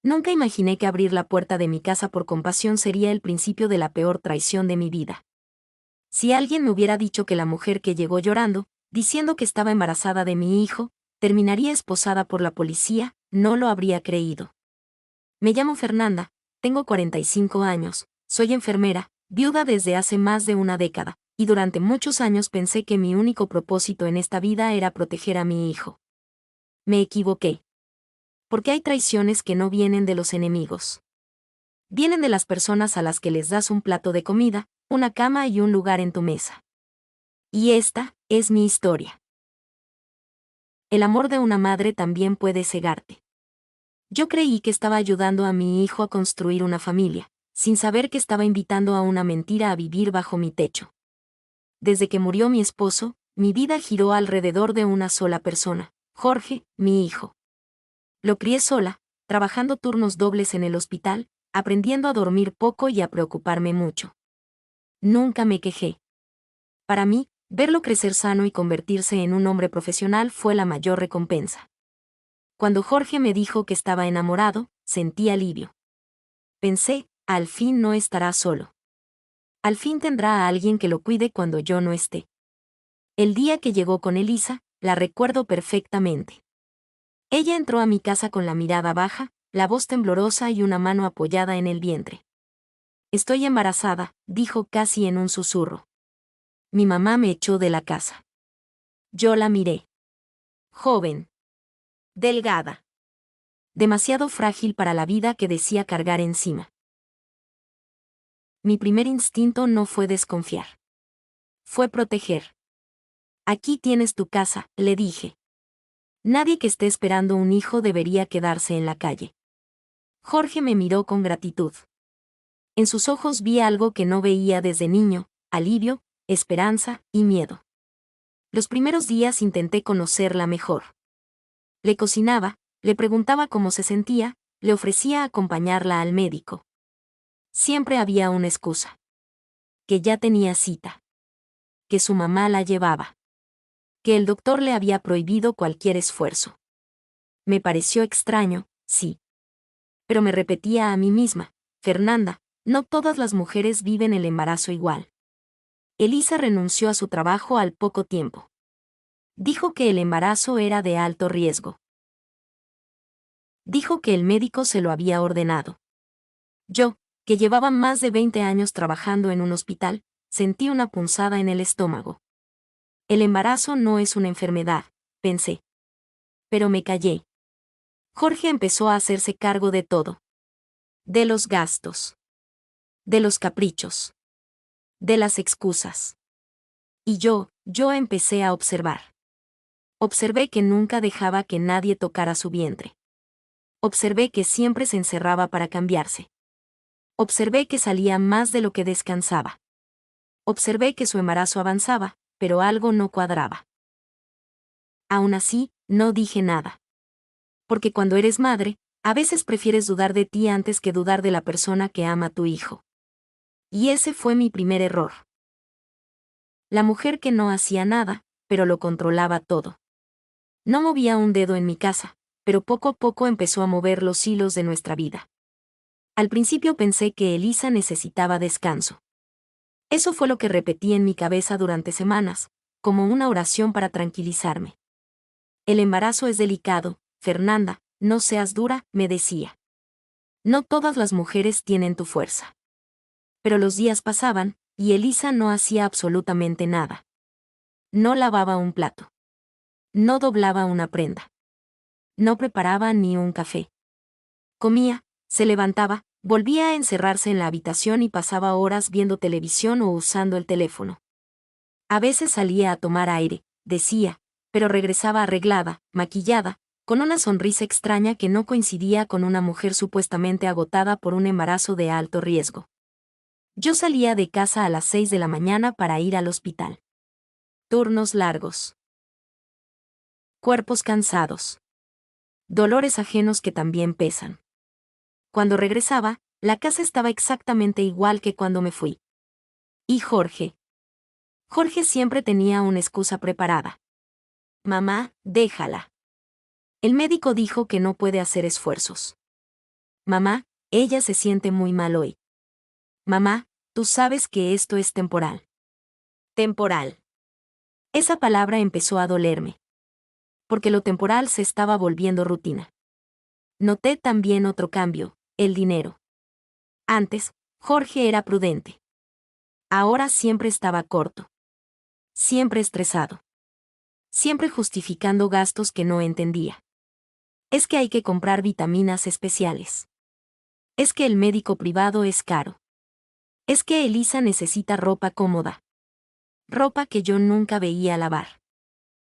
Nunca imaginé que abrir la puerta de mi casa por compasión sería el principio de la peor traición de mi vida. Si alguien me hubiera dicho que la mujer que llegó llorando, diciendo que estaba embarazada de mi hijo, terminaría esposada por la policía, no lo habría creído. Me llamo Fernanda, tengo 45 años, soy enfermera, viuda desde hace más de una década, y durante muchos años pensé que mi único propósito en esta vida era proteger a mi hijo. Me equivoqué. Porque hay traiciones que no vienen de los enemigos. Vienen de las personas a las que les das un plato de comida, una cama y un lugar en tu mesa. Y esta es mi historia. El amor de una madre también puede cegarte. Yo creí que estaba ayudando a mi hijo a construir una familia, sin saber que estaba invitando a una mentira a vivir bajo mi techo. Desde que murió mi esposo, mi vida giró alrededor de una sola persona, Jorge, mi hijo. Lo crié sola, trabajando turnos dobles en el hospital, aprendiendo a dormir poco y a preocuparme mucho. Nunca me quejé. Para mí, verlo crecer sano y convertirse en un hombre profesional fue la mayor recompensa. Cuando Jorge me dijo que estaba enamorado, sentí alivio. Pensé, al fin no estará solo. Al fin tendrá a alguien que lo cuide cuando yo no esté. El día que llegó con Elisa, la recuerdo perfectamente. Ella entró a mi casa con la mirada baja, la voz temblorosa y una mano apoyada en el vientre. Estoy embarazada, dijo casi en un susurro. Mi mamá me echó de la casa. Yo la miré. Joven. Delgada. Demasiado frágil para la vida que decía cargar encima. Mi primer instinto no fue desconfiar. Fue proteger. Aquí tienes tu casa, le dije. Nadie que esté esperando un hijo debería quedarse en la calle. Jorge me miró con gratitud. En sus ojos vi algo que no veía desde niño, alivio, esperanza y miedo. Los primeros días intenté conocerla mejor. Le cocinaba, le preguntaba cómo se sentía, le ofrecía acompañarla al médico. Siempre había una excusa. Que ya tenía cita. Que su mamá la llevaba. Que el doctor le había prohibido cualquier esfuerzo. Me pareció extraño, sí. Pero me repetía a mí misma, Fernanda, no todas las mujeres viven el embarazo igual. Elisa renunció a su trabajo al poco tiempo. Dijo que el embarazo era de alto riesgo. Dijo que el médico se lo había ordenado. Yo, que llevaba más de 20 años trabajando en un hospital, sentí una punzada en el estómago. El embarazo no es una enfermedad, pensé. Pero me callé. Jorge empezó a hacerse cargo de todo. De los gastos. De los caprichos. De las excusas. Y yo empecé a observar. Observé que nunca dejaba que nadie tocara su vientre. Observé que siempre se encerraba para cambiarse. Observé que salía más de lo que descansaba. Observé que su embarazo avanzaba, pero algo no cuadraba. Aún así, no dije nada. Porque cuando eres madre, a veces prefieres dudar de ti antes que dudar de la persona que ama a tu hijo. Y ese fue mi primer error. La mujer que no hacía nada, pero lo controlaba todo. No movía un dedo en mi casa, pero poco a poco empezó a mover los hilos de nuestra vida. Al principio pensé que Elisa necesitaba descanso. Eso fue lo que repetí en mi cabeza durante semanas, como una oración para tranquilizarme. El embarazo es delicado, Fernanda, no seas dura, me decía. No todas las mujeres tienen tu fuerza. Pero los días pasaban, y Elisa no hacía absolutamente nada. No lavaba un plato. No doblaba una prenda. No preparaba ni un café. Comía, se levantaba, volvía a encerrarse en la habitación y pasaba horas viendo televisión o usando el teléfono. A veces salía a tomar aire, decía, pero regresaba arreglada, maquillada, con una sonrisa extraña que no coincidía con una mujer supuestamente agotada por un embarazo de alto riesgo. Yo salía de casa a las 6 de la mañana para ir al hospital. Turnos largos. Cuerpos cansados. Dolores ajenos que también pesan. Cuando regresaba, la casa estaba exactamente igual que cuando me fui. ¿Y Jorge? Jorge siempre tenía una excusa preparada. Mamá, déjala. El médico dijo que no puede hacer esfuerzos. Mamá, ella se siente muy mal hoy. Mamá, tú sabes que esto es temporal. Temporal. Esa palabra empezó a dolerme. Porque lo temporal se estaba volviendo rutina. Noté también otro cambio, el dinero. Antes, Jorge era prudente. Ahora siempre estaba corto. Siempre estresado. Siempre justificando gastos que no entendía. Es que hay que comprar vitaminas especiales. Es que el médico privado es caro. Es que Elisa necesita ropa cómoda. Ropa que yo nunca veía lavar.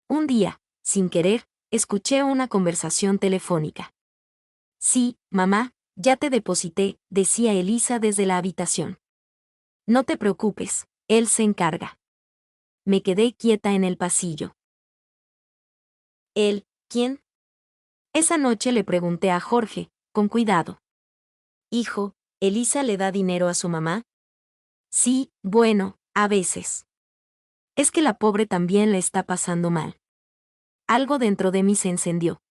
Un día, sin querer, escuché una conversación telefónica. Sí, mamá, ya te deposité, decía Elisa desde la habitación. No te preocupes, él se encarga. Me quedé quieta en el pasillo. ¿Él? ¿Quién? Esa noche le pregunté a Jorge, con cuidado. Hijo, ¿Elisa le da dinero a su mamá? Sí, bueno, a veces. Es que la pobre también le está pasando mal. Algo dentro de mí se encendió.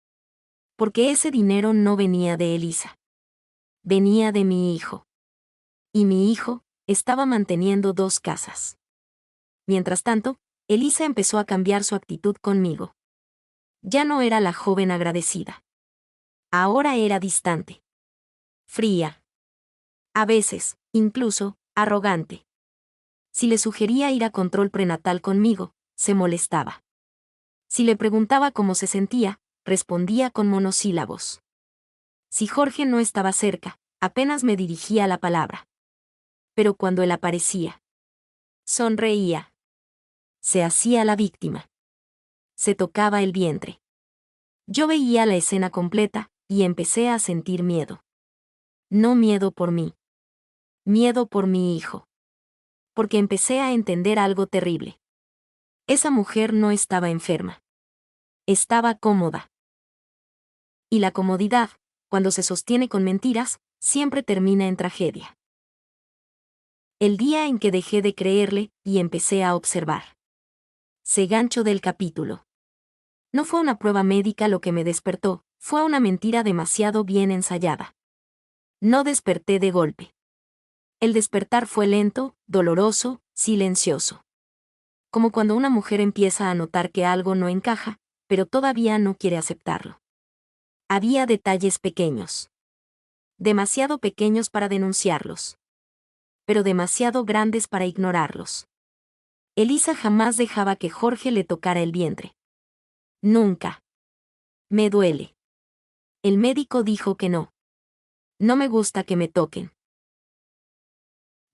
Porque ese dinero no venía de Elisa. Venía de mi hijo. Y mi hijo estaba manteniendo 2 casas. Mientras tanto, Elisa empezó a cambiar su actitud conmigo. Ya no era la joven agradecida. Ahora era distante. Fría. A veces, incluso, arrogante. Si le sugería ir a control prenatal conmigo, se molestaba. Si le preguntaba cómo se sentía, respondía con monosílabos. Si Jorge no estaba cerca, apenas me dirigía la palabra. Pero cuando él aparecía, sonreía. Se hacía la víctima. Se tocaba el vientre. Yo veía la escena completa, y empecé a sentir miedo. No miedo por mí. Miedo por mi hijo. Porque empecé a entender algo terrible. Esa mujer no estaba enferma. Estaba cómoda. Y la comodidad, cuando se sostiene con mentiras, siempre termina en tragedia. El día en que dejé de creerle, y empecé a observar. Se gancho del capítulo. No fue una prueba médica lo que me despertó, fue una mentira demasiado bien ensayada. No desperté de golpe. El despertar fue lento, doloroso, silencioso. Como cuando una mujer empieza a notar que algo no encaja, pero todavía no quiere aceptarlo. Había detalles pequeños. Demasiado pequeños para denunciarlos. Pero demasiado grandes para ignorarlos. Elisa jamás dejaba que Jorge le tocara el vientre. Nunca. Me duele. El médico dijo que no. No me gusta que me toquen.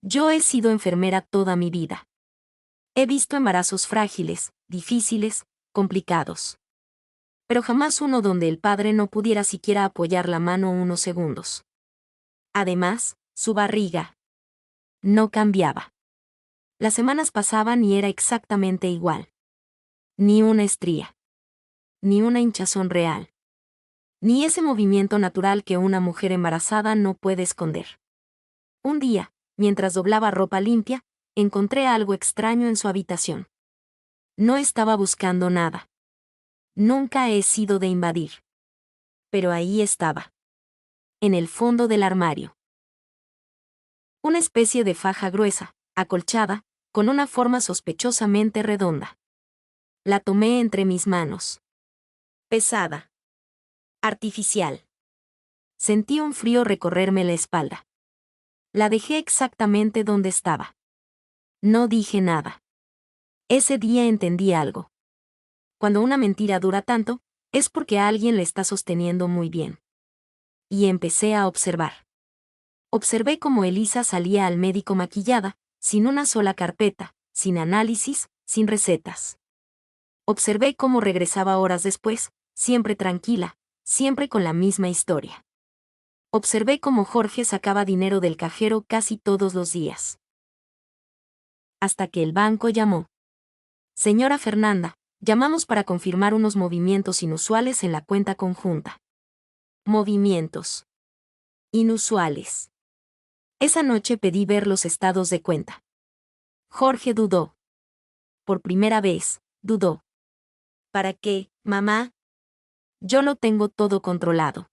Yo he sido enfermera toda mi vida. He visto embarazos frágiles, difíciles, complicados. Pero jamás uno donde el padre no pudiera siquiera apoyar la mano unos segundos. Además, su barriga no cambiaba. Las semanas pasaban y era exactamente igual. Ni una estría. Ni una hinchazón real. Ni ese movimiento natural que una mujer embarazada no puede esconder. Un día, mientras doblaba ropa limpia, encontré algo extraño en su habitación. No estaba buscando nada. Nunca he sido de invadir. Pero ahí estaba. En el fondo del armario. Una especie de faja gruesa, acolchada, con una forma sospechosamente redonda. La tomé entre mis manos. Pesada. Artificial. Sentí un frío recorrerme la espalda. La dejé exactamente donde estaba. No dije nada. Ese día entendí algo. Cuando una mentira dura tanto, es porque alguien la está sosteniendo muy bien. Y empecé a observar. Observé cómo Elisa salía al médico maquillada, sin una sola carpeta, sin análisis, sin recetas. Observé cómo regresaba horas después, siempre tranquila, siempre con la misma historia. Observé cómo Jorge sacaba dinero del cajero casi todos los días. Hasta que el banco llamó. Señora Fernanda, llamamos para confirmar unos movimientos inusuales en la cuenta conjunta. Movimientos inusuales. Esa noche pedí ver los estados de cuenta. Jorge dudó. Por primera vez, dudó. ¿Para qué, mamá? Yo lo tengo todo controlado.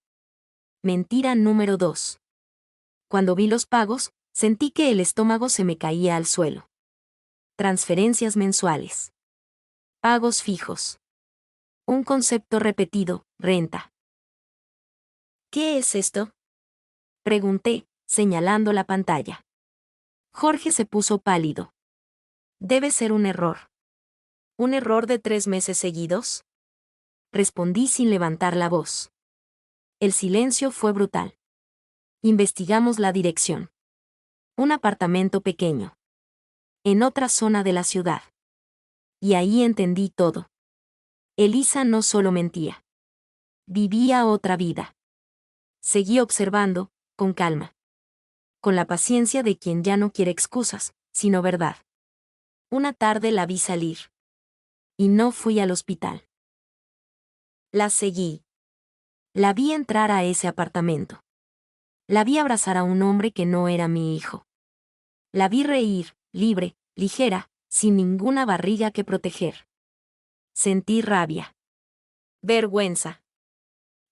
Mentira número 2. Cuando vi los pagos, sentí que el estómago se me caía al suelo. Transferencias mensuales. Pagos fijos. Un concepto repetido, renta. ¿Qué es esto?, pregunté, señalando la pantalla. Jorge se puso pálido. Debe ser un error. ¿Un error de 3 meses seguidos?, respondí sin levantar la voz. El silencio fue brutal. Investigamos la dirección. Un apartamento pequeño. En otra zona de la ciudad. Y ahí entendí todo. Elisa no solo mentía. Vivía otra vida. Seguí observando, con calma. Con la paciencia de quien ya no quiere excusas, sino verdad. Una tarde la vi salir. Y no fui al hospital. La seguí. La vi entrar a ese apartamento. La vi abrazar a un hombre que no era mi hijo. La vi reír, libre, ligera, sin ninguna barriga que proteger. Sentí rabia. Vergüenza.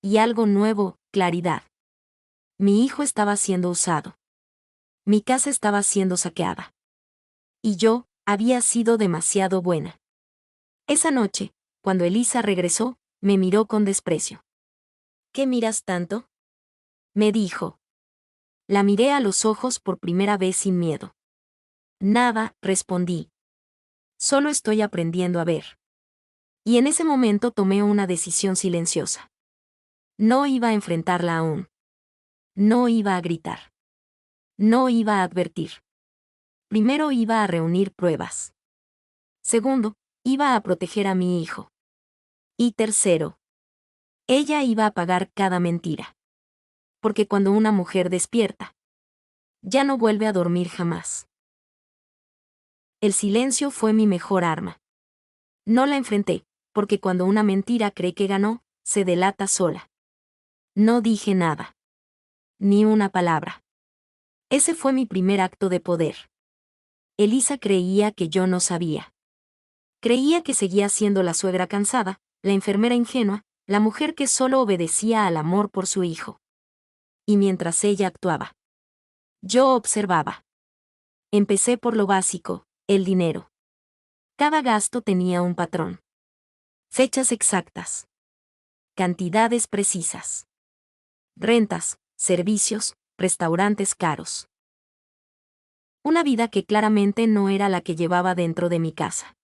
Y algo nuevo, claridad. Mi hijo estaba siendo usado. Mi casa estaba siendo saqueada. Y yo, había sido demasiado buena. Esa noche, cuando Elisa regresó, me miró con desprecio. ¿Qué miras tanto?, me dijo. La miré a los ojos por primera vez sin miedo. Nada, respondí. Solo estoy aprendiendo a ver. Y en ese momento tomé una decisión silenciosa. No iba a enfrentarla aún. No iba a gritar. No iba a advertir. Primero iba a reunir pruebas. Segundo, iba a proteger a mi hijo. Y tercero, ella iba a pagar cada mentira. Porque cuando una mujer despierta, ya no vuelve a dormir jamás. El silencio fue mi mejor arma. No la enfrenté, porque cuando una mentira cree que ganó, se delata sola. No dije nada. Ni una palabra. Ese fue mi primer acto de poder. Elisa creía que yo no sabía. Creía que seguía siendo la suegra cansada, la enfermera ingenua, la mujer que solo obedecía al amor por su hijo. Y mientras ella actuaba, yo observaba. Empecé por lo básico, el dinero. Cada gasto tenía un patrón. Fechas exactas. Cantidades precisas. Rentas, servicios, restaurantes caros. Una vida que claramente no era la que llevaba dentro de mi casa.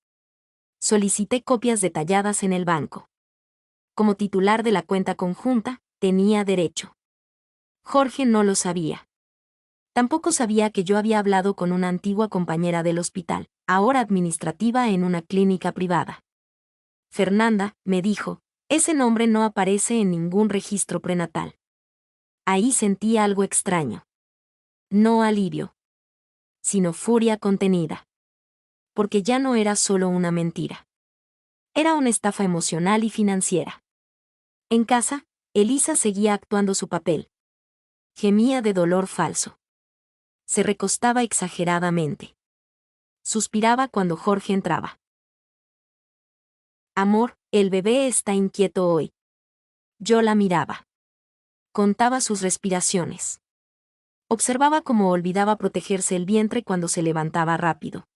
Solicité copias detalladas en el banco. Como titular de la cuenta conjunta, tenía derecho. Jorge no lo sabía. Tampoco sabía que yo había hablado con una antigua compañera del hospital, ahora administrativa en una clínica privada. Fernanda, me dijo, ese nombre no aparece en ningún registro prenatal. Ahí sentí algo extraño. No alivio, sino furia contenida. Porque ya no era solo una mentira. Era una estafa emocional y financiera. En casa, Elisa seguía actuando su papel. Gemía de dolor falso. Se recostaba exageradamente. Suspiraba cuando Jorge entraba. Amor, el bebé está inquieto hoy. Yo la miraba. Contaba sus respiraciones. Observaba cómo olvidaba protegerse el vientre cuando se levantaba rápido.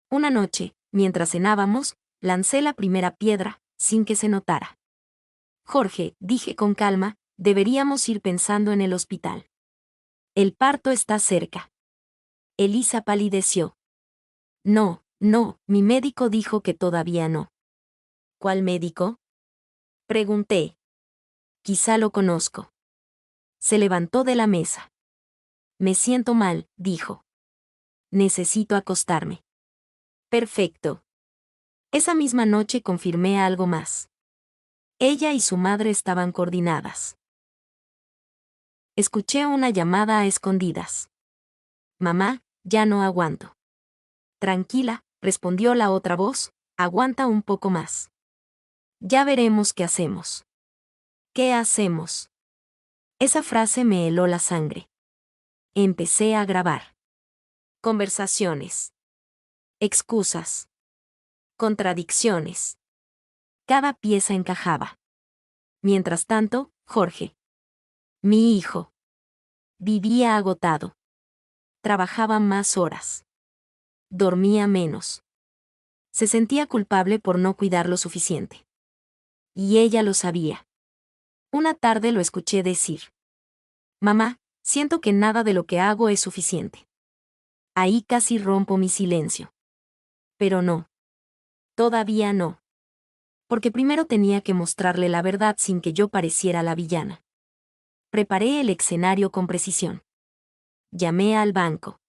Una noche, mientras cenábamos, lancé la primera piedra, sin que se notara. Jorge, dije con calma, deberíamos ir pensando en el hospital. El parto está cerca. Elisa palideció. No, no, mi médico dijo que todavía no. ¿Cuál médico?, pregunté. Quizá lo conozco. Se levantó de la mesa. Me siento mal, dijo. Necesito acostarme. Perfecto. Esa misma noche confirmé algo más. Ella y su madre estaban coordinadas. Escuché una llamada a escondidas. Mamá, ya no aguanto. Tranquila, respondió la otra voz, aguanta un poco más. Ya veremos qué hacemos. ¿Qué hacemos? Esa frase me heló la sangre. Empecé a grabar. Conversaciones. Excusas. Contradicciones. Cada pieza encajaba. Mientras tanto, Jorge. Mi hijo. Vivía agotado. Trabajaba más horas. Dormía menos. Se sentía culpable por no cuidar lo suficiente. Y ella lo sabía. Una tarde lo escuché decir: Mamá, siento que nada de lo que hago es suficiente. Ahí casi rompo mi silencio. Pero no. Todavía no. Porque primero tenía que mostrarle la verdad sin que yo pareciera la villana. Preparé el escenario con precisión. Llamé al banco.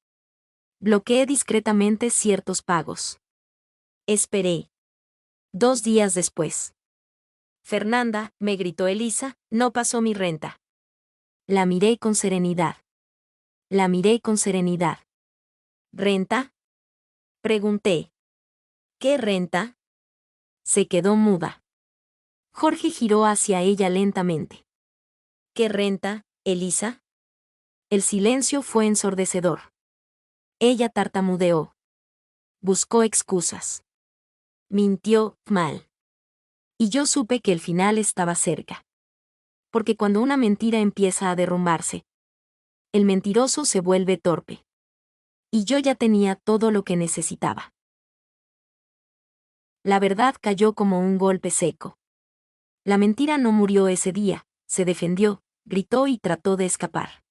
Bloqueé discretamente ciertos pagos. Esperé. 2 días después. Fernanda, me gritó Elisa, no pasó mi renta. La miré con serenidad. La miré con serenidad. ¿Renta? Pregunté. ¿Qué renta? Se quedó muda. Jorge giró hacia ella lentamente. ¿Qué renta, Elisa? El silencio fue ensordecedor. Ella tartamudeó. Buscó excusas. Mintió mal. Y yo supe que el final estaba cerca. Porque cuando una mentira empieza a derrumbarse, el mentiroso se vuelve torpe. Y yo ya tenía todo lo que necesitaba. La verdad cayó como un golpe seco. La mentira no murió ese día, se defendió, gritó y trató de escapar.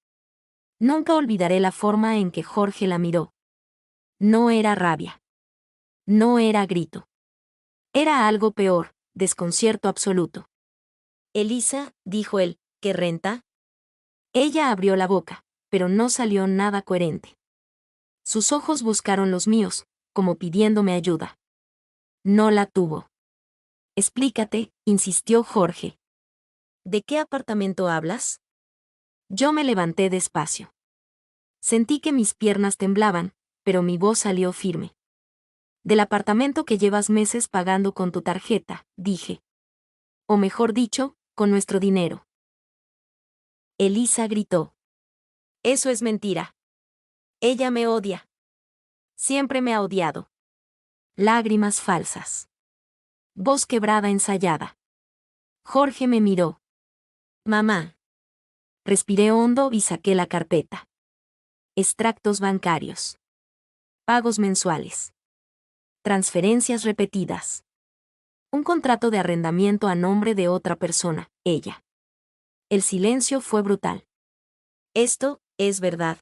Nunca olvidaré la forma en que Jorge la miró. No era rabia. No era grito. Era algo peor, desconcierto absoluto. Elisa, dijo él, ¿qué renta? Ella abrió la boca, pero no salió nada coherente. Sus ojos buscaron los míos, como pidiéndome ayuda. No la tuvo. Explícate, insistió Jorge. ¿De qué apartamento hablas? Yo me levanté despacio. Sentí que mis piernas temblaban, pero mi voz salió firme. Del apartamento que llevas meses pagando con tu tarjeta, dije. O mejor dicho, con nuestro dinero. Elisa gritó. Eso es mentira. Ella me odia. Siempre me ha odiado. Lágrimas falsas. Voz quebrada ensayada. Jorge me miró. Mamá. Respiré hondo y saqué la carpeta. Extractos bancarios. Pagos mensuales. Transferencias repetidas. Un contrato de arrendamiento a nombre de otra persona, ella. El silencio fue brutal. ¿Esto es verdad?,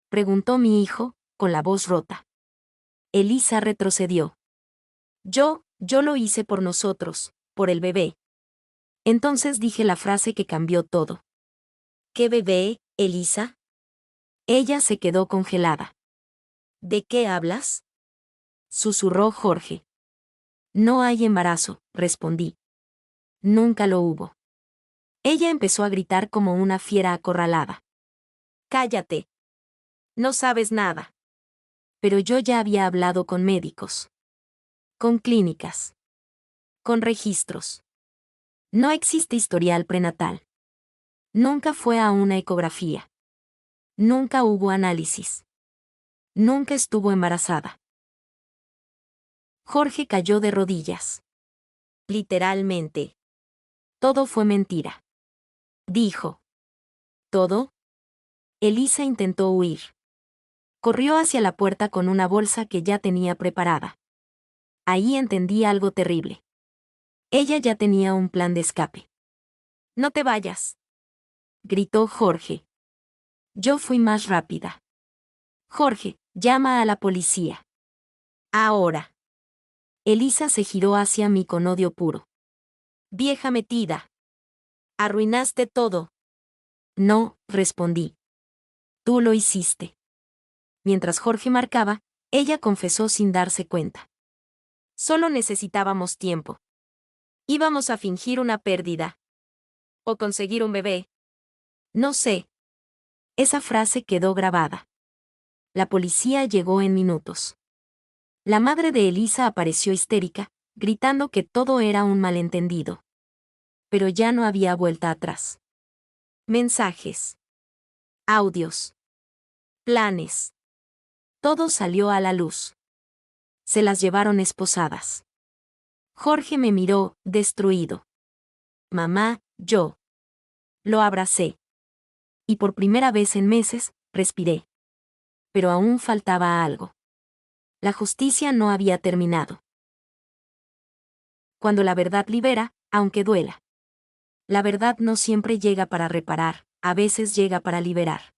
preguntó mi hijo, con la voz rota. Elisa retrocedió. Yo lo hice por nosotros, por el bebé. Entonces dije la frase que cambió todo. ¿Qué bebé, Elisa? Ella se quedó congelada. ¿De qué hablas?, susurró Jorge. No hay embarazo, respondí. Nunca lo hubo. Ella empezó a gritar como una fiera acorralada. Cállate. No sabes nada. Pero yo ya había hablado con médicos. Con clínicas. Con registros. No existe historial prenatal. Nunca fue a una ecografía. Nunca hubo análisis. Nunca estuvo embarazada. Jorge cayó de rodillas. Literalmente. Todo fue mentira. Dijo. ¿Todo? Elisa intentó huir. Corrió hacia la puerta con una bolsa que ya tenía preparada. Ahí entendí algo terrible. Ella ya tenía un plan de escape. No te vayas, gritó Jorge. Yo fui más rápida. Jorge, llama a la policía. Ahora. Elisa se giró hacia mí con odio puro. Vieja metida. Arruinaste todo. No, respondí. Tú lo hiciste. Mientras Jorge marcaba, ella confesó sin darse cuenta. Solo necesitábamos tiempo. Íbamos a fingir una pérdida. O conseguir un bebé. No sé. Esa frase quedó grabada. La policía llegó en minutos. La madre de Elisa apareció histérica, gritando que todo era un malentendido. Pero ya no había vuelta atrás. Mensajes. Audios. Planes. Todo salió a la luz. Se las llevaron esposadas. Jorge me miró, destruido. Mamá, yo. Lo abracé. Y por primera vez en meses, respiré. Pero aún faltaba algo. La justicia no había terminado. Cuando la verdad libera, aunque duela. La verdad no siempre llega para reparar, a veces llega para liberar.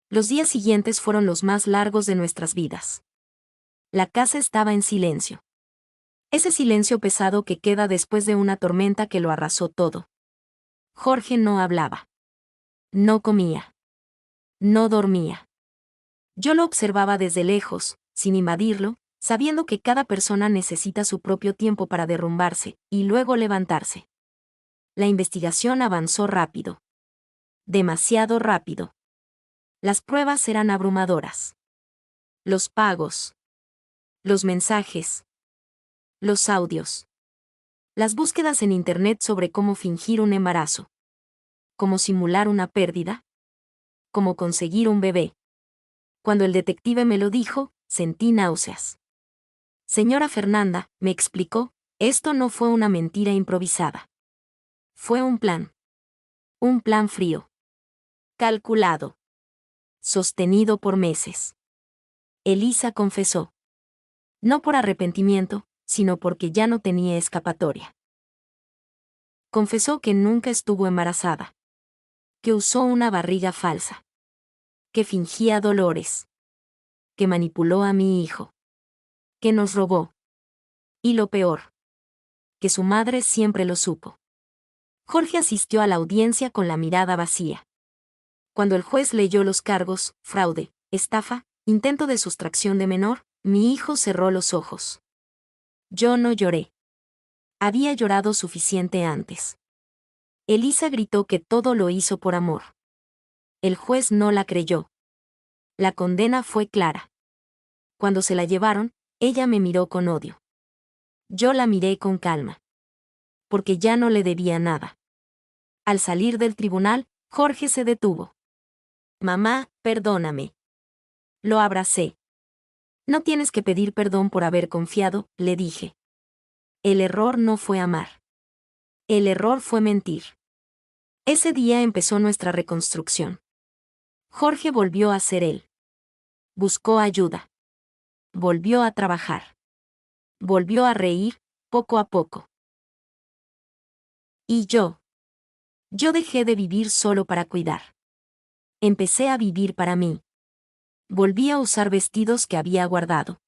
Los días siguientes fueron los más largos de nuestras vidas. La casa estaba en silencio. Ese silencio pesado que queda después de una tormenta que lo arrasó todo. Jorge no hablaba. No comía. No dormía. Yo lo observaba desde lejos, sin invadirlo, sabiendo que cada persona necesita su propio tiempo para derrumbarse, y luego levantarse. La investigación avanzó rápido. Demasiado rápido. Las pruebas eran abrumadoras. Los pagos. Los mensajes. Los audios. Las búsquedas en Internet sobre cómo fingir un embarazo. Cómo simular una pérdida. Cómo conseguir un bebé. Cuando el detective me lo dijo, sentí náuseas. Señora Fernanda, me explicó, esto no fue una mentira improvisada. Fue un plan. Un plan frío. Calculado. Sostenido por meses. Elisa confesó. No por arrepentimiento, sino porque ya no tenía escapatoria. Confesó que nunca estuvo embarazada. Que usó una barriga falsa. Que fingía dolores. Que manipuló a mi hijo. Que nos robó. Y lo peor. Que su madre siempre lo supo. Jorge asistió a la audiencia con la mirada vacía. Cuando el juez leyó los cargos, fraude, estafa, intento de sustracción de menor, mi hijo cerró los ojos. Yo no lloré. Había llorado suficiente antes. Elisa gritó que todo lo hizo por amor. El juez no la creyó. La condena fue clara. Cuando se la llevaron, ella me miró con odio. Yo la miré con calma. Porque ya no le debía nada. Al salir del tribunal, Jorge se detuvo. Mamá, perdóname. Lo abracé. No tienes que pedir perdón por haber confiado, le dije. El error no fue amar. El error fue mentir. Ese día empezó nuestra reconstrucción. Jorge volvió a ser él. Buscó ayuda. Volvió a trabajar. Volvió a reír, poco a poco. Y yo. Yo dejé de vivir solo para cuidar. Empecé a vivir para mí. Volví a usar vestidos que había guardado.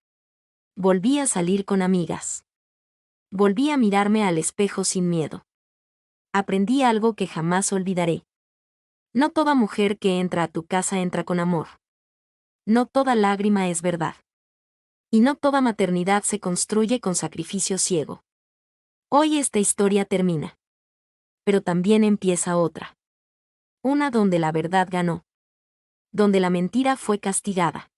Volví a salir con amigas. Volví a mirarme al espejo sin miedo. Aprendí algo que jamás olvidaré. No toda mujer que entra a tu casa entra con amor. No toda lágrima es verdad. Y no toda maternidad se construye con sacrificio ciego. Hoy esta historia termina. Pero también empieza otra. Una donde la verdad ganó. Donde la mentira fue castigada.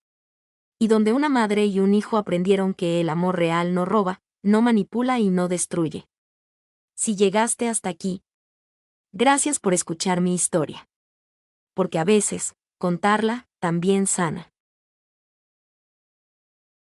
Y donde una madre y un hijo aprendieron que el amor real no roba, no manipula y no destruye. Si llegaste hasta aquí, gracias por escuchar mi historia. Porque a veces, contarla, también sana.